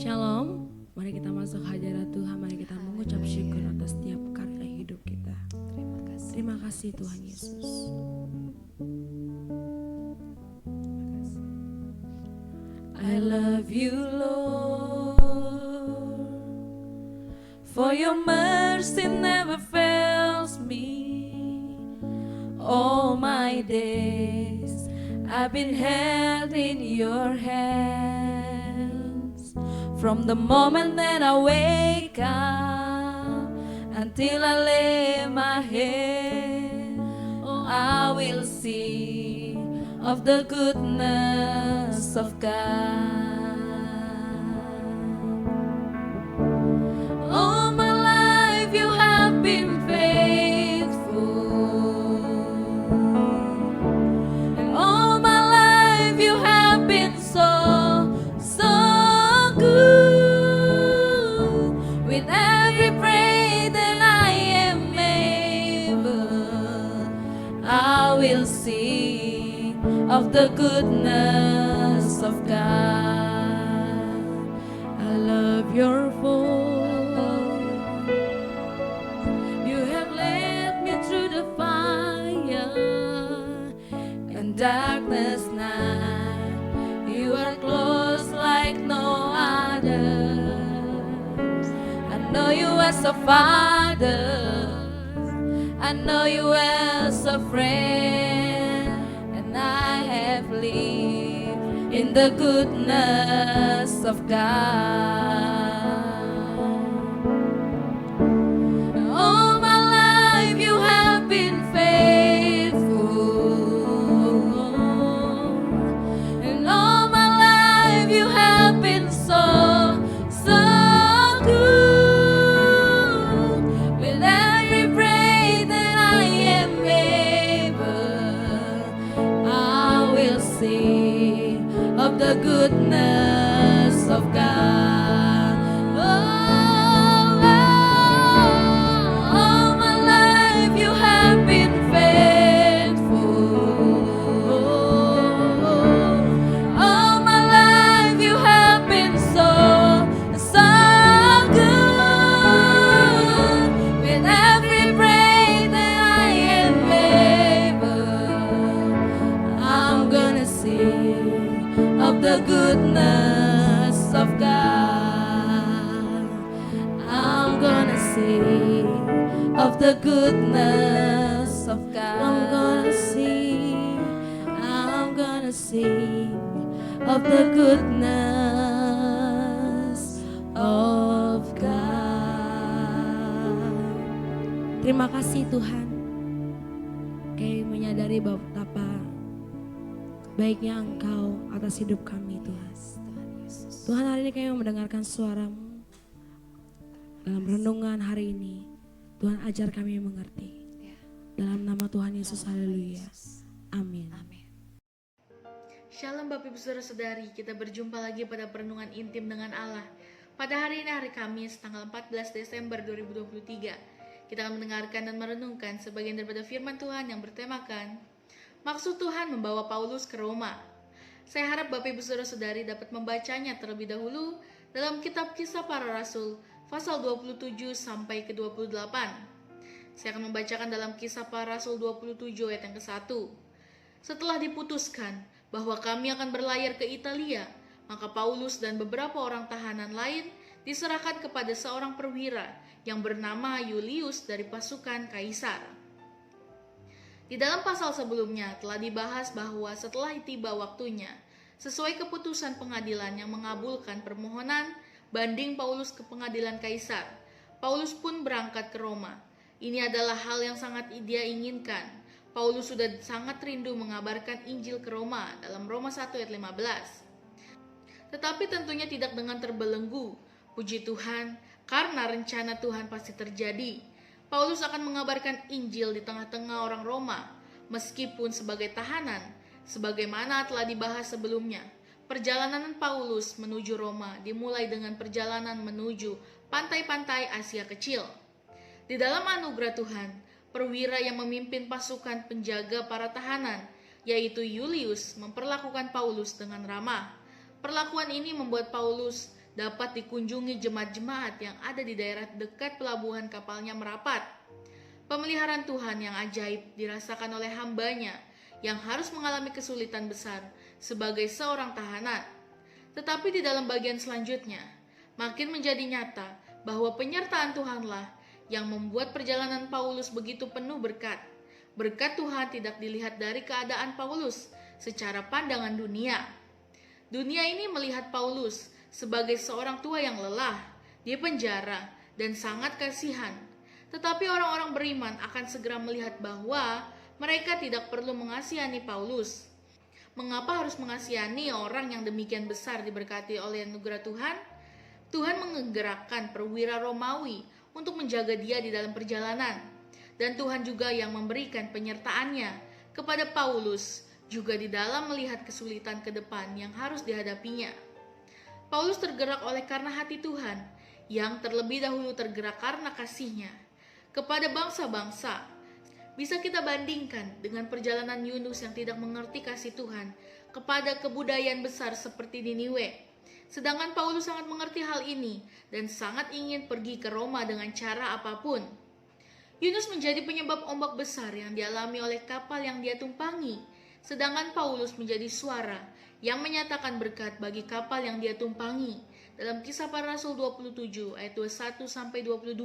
Shalom, mari kita masuk hadirat Tuhan, mari kita mengucap syukur atas setiap karya hidup kita. Terima kasih Tuhan Yesus. I love you Lord, for your mercy never fails me. All my days I've been held in your hands. From the moment that I wake up until I lay my head, oh, I will sing of the goodness of God. All my life you have been faithful, and all my life you have been so good. With every praise that I am able, I will sing of the goodness of God. I love your voice. You have led me through the fire and darkness night. You are close like no other. I know you as a father, I know you as a friend, and I have lived in the goodness of God. All my life you have been faithful, and all my life you have been so good. With every praise that I am able, I will sing of the goodness of God. All my life you have been faithful. All my life you have been so good. With every praise that I am able, I'm gonna sing of the goodness of God. I'm gonna sing of the goodness of God. I'm gonna sing of the goodness of God. Terima kasih Tuhan, kami menyadari betapa baiknya Engkau atas hidup kami Tuhan. Tuhan, hari ini kami mendengarkan suara-Mu dalam renungan hari ini. Tuhan, ajar kami mengerti. Dalam nama Tuhan Yesus, haleluya. Amin. Shalom Bapak Ibu Saudara-saudari, kita berjumpa lagi pada perenungan intim dengan Allah. Pada hari ini, hari Kamis, tanggal 14 Desember 2023, kita akan mendengarkan dan merenungkan sebagian daripada firman Tuhan yang bertemakan maksud Tuhan membawa Paulus ke Roma. Saya harap Bapak Ibu Saudara-saudari dapat membacanya terlebih dahulu dalam kitab Kisah Para Rasul pasal 27 sampai ke 28. Saya akan membacakan dalam Kisah Para Rasul 27 ayat yang ke-1. Setelah diputuskan bahwa kami akan berlayar ke Italia, maka Paulus dan beberapa orang tahanan lain diserahkan kepada seorang perwira yang bernama Yulius dari pasukan Kaisar. Di dalam pasal sebelumnya telah dibahas bahwa setelah tiba waktunya, sesuai keputusan pengadilan yang mengabulkan permohonan banding Paulus ke pengadilan Kaisar, Paulus pun berangkat ke Roma. Ini adalah hal yang sangat dia inginkan. Paulus sudah sangat rindu mengabarkan Injil ke Roma dalam Roma 1 ayat 15. Tetapi tentunya tidak dengan terbelenggu. Puji Tuhan, karena rencana Tuhan pasti terjadi. Paulus akan mengabarkan Injil di tengah-tengah orang Roma, meskipun sebagai tahanan, sebagaimana telah dibahas sebelumnya. Perjalanan Paulus menuju Roma dimulai dengan perjalanan menuju pantai-pantai Asia Kecil. Di dalam anugerah Tuhan, perwira yang memimpin pasukan penjaga para tahanan, yaitu Yulius, memperlakukan Paulus dengan ramah. Perlakuan ini membuat Paulus dapat dikunjungi jemaat-jemaat yang ada di daerah dekat pelabuhan kapalnya merapat. Pemeliharaan Tuhan yang ajaib dirasakan oleh hambanya yang harus mengalami kesulitan besar sebagai seorang tahanan. Tetapi di dalam bagian selanjutnya, makin menjadi nyata bahwa penyertaan Tuhanlah yang membuat perjalanan Paulus begitu penuh berkat. Berkat Tuhan tidak dilihat dari keadaan Paulus secara pandangan dunia. Dunia ini melihat Paulus sebagai seorang tua yang lelah, di penjara, dan sangat kasihan. Tetapi orang-orang beriman akan segera melihat bahwa mereka tidak perlu mengasihani Paulus. Mengapa harus mengasihani orang yang demikian besar diberkati oleh anugerah Tuhan? Tuhan menggerakkan perwira Romawi untuk menjaga dia di dalam perjalanan. Dan Tuhan juga yang memberikan penyertaannya kepada Paulus juga di dalam melihat kesulitan ke depan yang harus dihadapinya. Paulus tergerak oleh karena hati Tuhan yang terlebih dahulu tergerak karena kasihnya kepada bangsa-bangsa. Bisa kita bandingkan dengan perjalanan Yunus yang tidak mengerti kasih Tuhan kepada kebudayaan besar seperti Niniwe. Sedangkan Paulus sangat mengerti hal ini dan sangat ingin pergi ke Roma dengan cara apapun. Yunus menjadi penyebab ombak besar yang dialami oleh kapal yang dia tumpangi, sedangkan Paulus menjadi suara yang menyatakan berkat bagi kapal yang dia tumpangi dalam Kisah Para Rasul 27 ayat 21-22.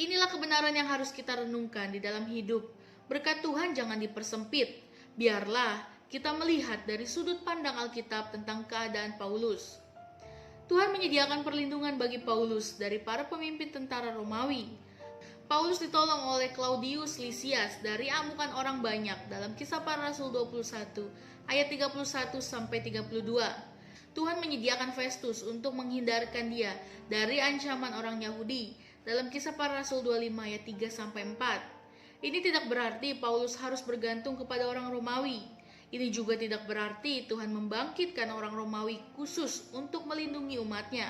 Inilah kebenaran yang harus kita renungkan di dalam hidup. Berkat Tuhan jangan dipersempit. Biarlah kita melihat dari sudut pandang Alkitab tentang keadaan Paulus. Tuhan menyediakan perlindungan bagi Paulus dari para pemimpin tentara Romawi. Paulus ditolong oleh Claudius Lysias dari amukan orang banyak dalam Kisah Para Rasul 21 ayat 31-32. Tuhan menyediakan Festus untuk menghindarkan dia dari ancaman orang Yahudi dalam Kisah Para Rasul 25 ayat 3-4. Ini tidak berarti Paulus harus bergantung kepada orang Romawi. Ini juga tidak berarti Tuhan membangkitkan orang Romawi khusus untuk melindungi umatnya.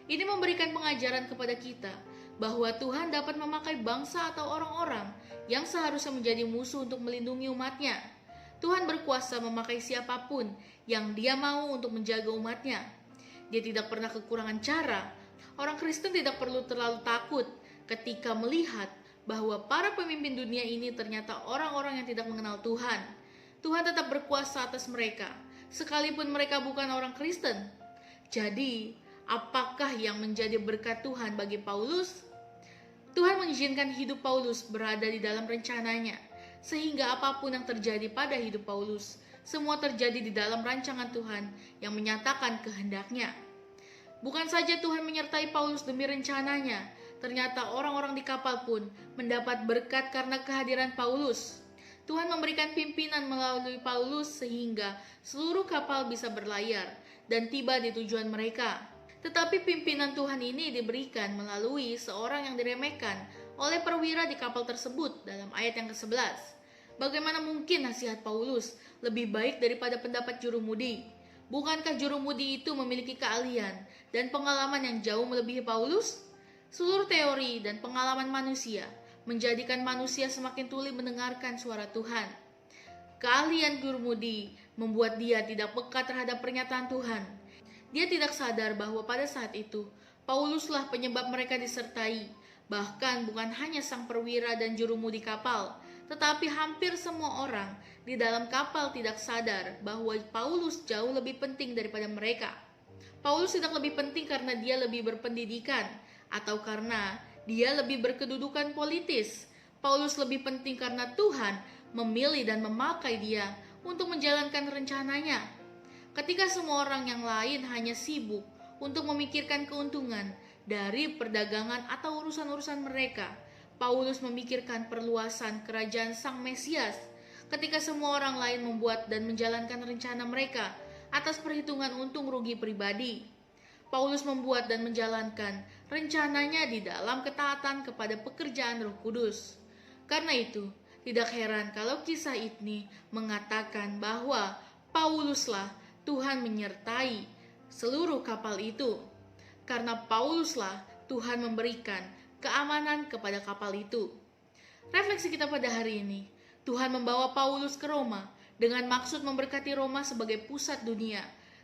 Ini memberikan pengajaran kepada kita bahwa Tuhan dapat memakai bangsa atau orang-orang yang seharusnya menjadi musuh untuk melindungi umatnya. Tuhan berkuasa memakai siapapun yang Dia mau untuk menjaga umatnya. Dia tidak pernah kekurangan cara. Orang Kristen tidak perlu terlalu takut ketika melihat bahwa para pemimpin dunia ini ternyata orang-orang yang tidak mengenal Tuhan. Tuhan tetap berkuasa atas mereka, sekalipun mereka bukan orang Kristen. Jadi, apakah yang menjadi berkat Tuhan bagi Paulus? Tuhan mengizinkan hidup Paulus berada di dalam rencananya, sehingga apapun yang terjadi pada hidup Paulus, semua terjadi di dalam rancangan Tuhan yang menyatakan kehendaknya. Bukan saja Tuhan menyertai Paulus demi rencananya, ternyata orang-orang di kapal pun mendapat berkat karena kehadiran Paulus. Tuhan memberikan pimpinan melalui Paulus sehingga seluruh kapal bisa berlayar dan tiba di tujuan mereka. Tetapi pimpinan Tuhan ini diberikan melalui seorang yang diremehkan oleh perwira di kapal tersebut dalam ayat yang ke-11. Bagaimana mungkin nasihat Paulus lebih baik daripada pendapat jurumudi? Bukankah jurumudi itu memiliki keahlian dan pengalaman yang jauh melebihi Paulus? Seluruh teori dan pengalaman manusia menjadikan manusia semakin tuli mendengarkan suara Tuhan. Keahlian jurumudi membuat dia tidak peka terhadap pernyataan Tuhan. Dia tidak sadar bahwa pada saat itu, Pauluslah penyebab mereka disertai. Bahkan bukan hanya sang perwira dan jurumudi kapal, tetapi hampir semua orang di dalam kapal tidak sadar bahwa Paulus jauh lebih penting daripada mereka. Paulus tidak lebih penting karena dia lebih berpendidikan, atau karena dia lebih berkedudukan politis. Paulus lebih penting karena Tuhan memilih dan memakai dia untuk menjalankan rencananya. Ketika semua orang yang lain hanya sibuk untuk memikirkan keuntungan dari perdagangan atau urusan-urusan mereka, Paulus memikirkan perluasan kerajaan Sang Mesias. Ketika semua orang lain membuat dan menjalankan rencana mereka atas perhitungan untung rugi pribadi, Paulus membuat dan menjalankan rencananya di dalam ketaatan kepada pekerjaan Roh Kudus. Karena itu, tidak heran kalau kisah ini mengatakan bahwa Pauluslah Tuhan menyertai seluruh kapal itu. Karena Pauluslah Tuhan memberikan keamanan kepada kapal itu. Refleksi kita pada hari ini, Tuhan membawa Paulus ke Roma dengan maksud memberkati Roma sebagai pusat dunia.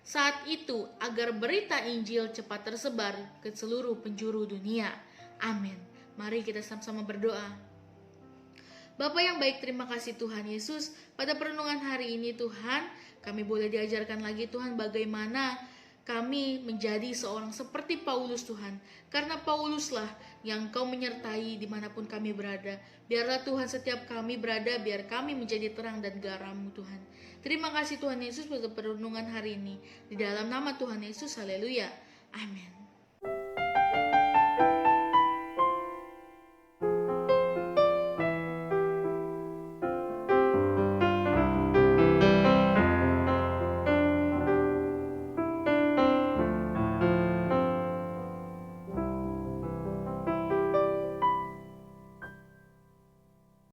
saat itu agar berita Injil cepat tersebar ke seluruh penjuru dunia. Amin. Mari kita sama-sama berdoa. Bapa yang baik, terima kasih Tuhan Yesus. Pada perenungan hari ini Tuhan, kami boleh diajarkan lagi Tuhan bagaimana kami menjadi seorang seperti Paulus Tuhan. Karena Pauluslah yang Kau menyertai dimanapun kami berada. Biarlah Tuhan setiap kami berada, biar kami menjadi terang dan garam-Mu Tuhan. Terima kasih Tuhan Yesus pada perenungan hari ini. Di dalam nama Tuhan Yesus, haleluya. Amin.